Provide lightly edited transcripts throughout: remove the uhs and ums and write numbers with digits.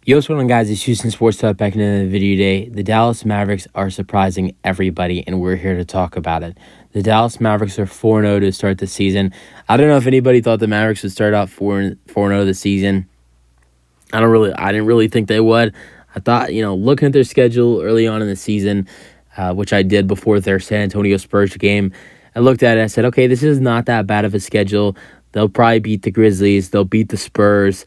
Yo, what's going on, guys? It's Houston Sports Talk back in the video today. The Dallas Mavericks are surprising everybody, and we're here to talk about it. The Dallas Mavericks are 4-0 to start the season. I don't know if anybody thought the Mavericks would start out 4-0 this season. I didn't really think they would. I thought, looking at their schedule early on in the season, which I did before their San Antonio Spurs game, I looked at it and I said, okay, this is not that bad of a schedule. They'll probably beat the Grizzlies. They'll beat the Spurs.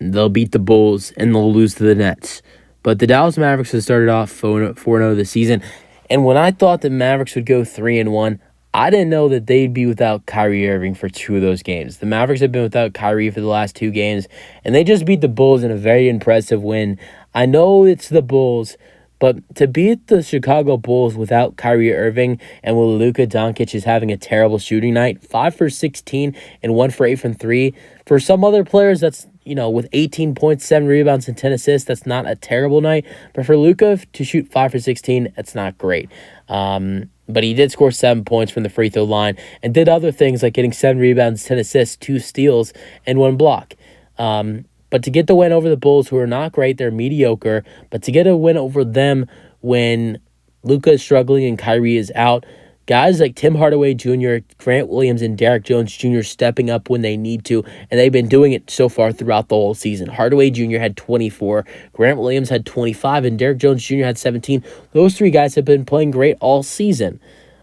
They'll beat the Bulls, and they'll lose to the Nets. But the Dallas Mavericks have started off 4-0 this season. And when I thought the Mavericks would go 3-1, I didn't know that they'd be without Kyrie Irving for two of those games. The Mavericks have been without Kyrie for the last two games, and they just beat the Bulls in a very impressive win. I know it's the Bulls, but to beat the Chicago Bulls without Kyrie Irving and with Luka Doncic is having a terrible shooting night, 5 for 16 and 1 for 8 from 3. For some other players, that's, with 18 points, 7 rebounds, and 10 assists, that's not a terrible night. But for Luka to shoot 5 for 16, that's not great. But he did score 7 points from the free throw line and did other things like getting 7 rebounds, 10 assists, 2 steals, and 1 block. But to get the win over the Bulls, who are not great, they're mediocre, but to get a win over them when Luka is struggling and Kyrie is out, guys like Tim Hardaway Jr., Grant Williams, and Derrick Jones Jr. stepping up when they need to, and they've been doing it so far throughout the whole season. Hardaway Jr. had 24, Grant Williams had 25, and Derrick Jones Jr. had 17. Those three guys have been playing great all season.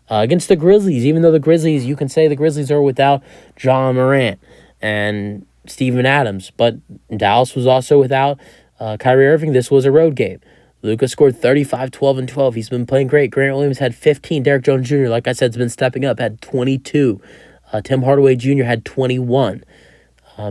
Against the Grizzlies, even though the Grizzlies, you can say the Grizzlies are without John Morant and Steven Adams, but Dallas was also without Kyrie Irving. This was a road game. Luka scored 35, 12, and 12. He's been playing great. Grant Williams had 15. Derrick Jones Jr., like I said, has been stepping up, had 22. Tim Hardaway Jr. had 21.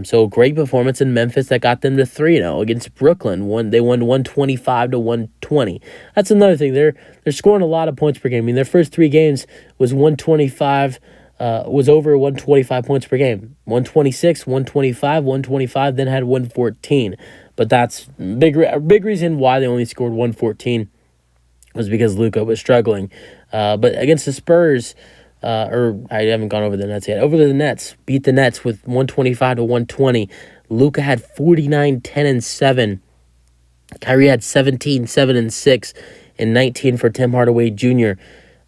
So great performance in Memphis that got them to 3-0 against Brooklyn. They won 125 to 120. That's another thing. They're scoring a lot of points per game. I mean, their first three games was 125. Was over 125 points per game. 126, 125, 125, then had 114. But that's a big reason why they only scored 114 was because Luka was struggling. But against the Spurs, or I haven't gone over the Nets yet. Over the Nets, beat the Nets with 125 to 120. Luka had 49, 10, and 7. Kyrie had 17, 7, and 6, and 19 for Tim Hardaway Jr.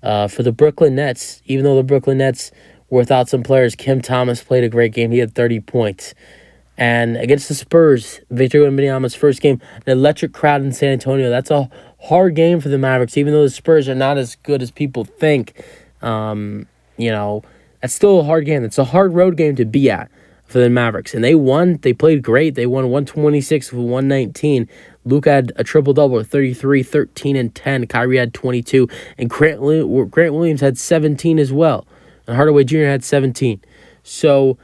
For the Brooklyn Nets, even though the Brooklyn Nets were without some players, Kim Thomas played a great game. He had 30 points. And against the Spurs, Victor Wembanyama's first game, an electric crowd in San Antonio. That's a hard game for the Mavericks, even though the Spurs are not as good as people think. That's still a hard game. It's a hard road game to be at for the Mavericks. And they won. They played great. They won 126 with 119. Luka had a triple-double, 33, 13, and 10. Kyrie had 22. And Grant Williams had 17 as well. And Hardaway Jr. had 17. So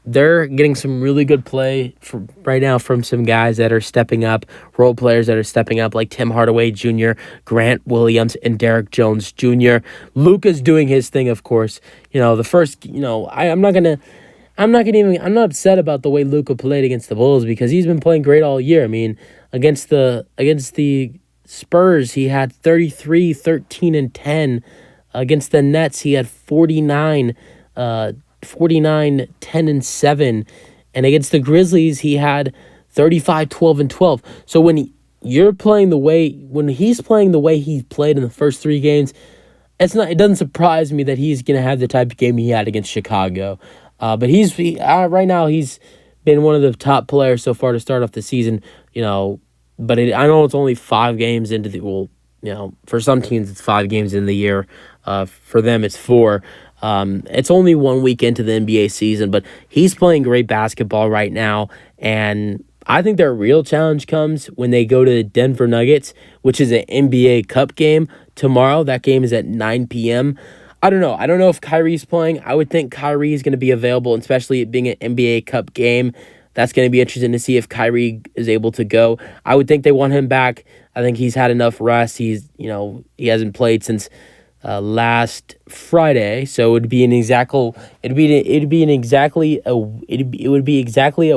they're getting some really good play right now from some guys that are stepping up, role players that are stepping up, like Tim Hardaway Jr., Grant Williams, and Derrick Jones Jr. Luka's doing his thing, of course. I'm not upset about the way Luka played against the Bulls because he's been playing great all year. I mean, against the Spurs, he had 33, 13, and 10. Against the Nets, he had 49, 10, and 7. And against the Grizzlies, he had 35, 12, and 12. So when he's playing the way he played in the first three games, it doesn't surprise me that he's going to have the type of game he had against Chicago. But right now he's been one of the top players so far to start off the season. But I know it's only 5 games into for some teams it's 5 games in the year. For them it's 4. It's only 1 week into the NBA season, but he's playing great basketball right now, and I think their real challenge comes when they go to the Denver Nuggets, which is an NBA Cup game tomorrow. That game is at 9 p.m. I don't know. I don't know if Kyrie's playing. I would think Kyrie is going to be available, especially it being an NBA Cup game. That's going to be interesting to see if Kyrie is able to go. I would think they want him back. I think he's had enough rest. He hasn't played since last Friday, so it would be exactly a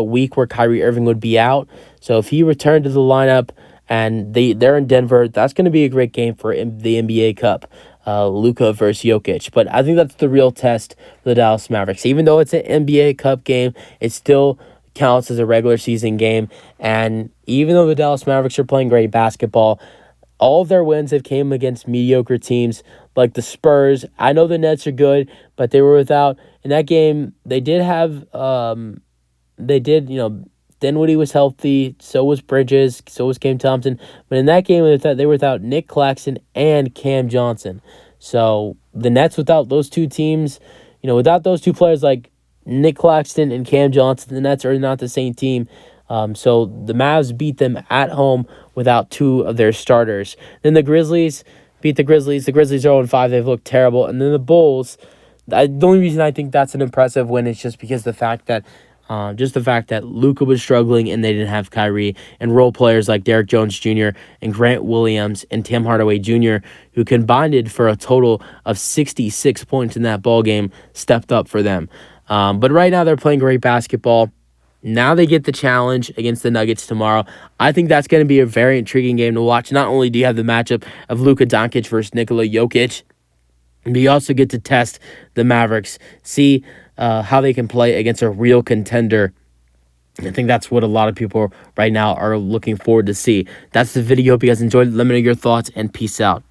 week where Kyrie Irving would be out. So if he returned to the lineup and they're in Denver, that's going to be a great game for the NBA Cup. Luka versus Jokic. But I think that's the real test for the Dallas Mavericks. Even though it's an NBA Cup game, it's still counts as a regular season game. And even though the Dallas Mavericks are playing great basketball, all of their wins have came against mediocre teams like the Spurs. I know the Nets are good, but they were without in that game. They did have Dinwiddie was healthy, so was Bridges, so was Cam Thompson. But in that game, they were without Nick Claxton and Cam Johnson. So the Nets without those two teams, without those two players like Nick Claxton and Cam Johnson, the Nets are not the same team. So the Mavs beat them at home without two of their starters. Then the Grizzlies beat the Grizzlies. The Grizzlies are 0-5. They've looked terrible. And then the Bulls, the only reason I think that's an impressive win is just because the fact that Luka was struggling and they didn't have Kyrie, and role players like Derek Jones Jr. and Grant Williams and Tim Hardaway Jr., who combined for a total of 66 points in that ball game, stepped up for them. But right now they're playing great basketball. Now they get the challenge against the Nuggets tomorrow. I think that's going to be a very intriguing game to watch. Not only do you have the matchup of Luka Doncic versus Nikola Jokic, but you also get to test the Mavericks, see how they can play against a real contender. I think that's what a lot of people right now are looking forward to see. That's the video. Hope you guys enjoyed it. Let me know your thoughts, and peace out.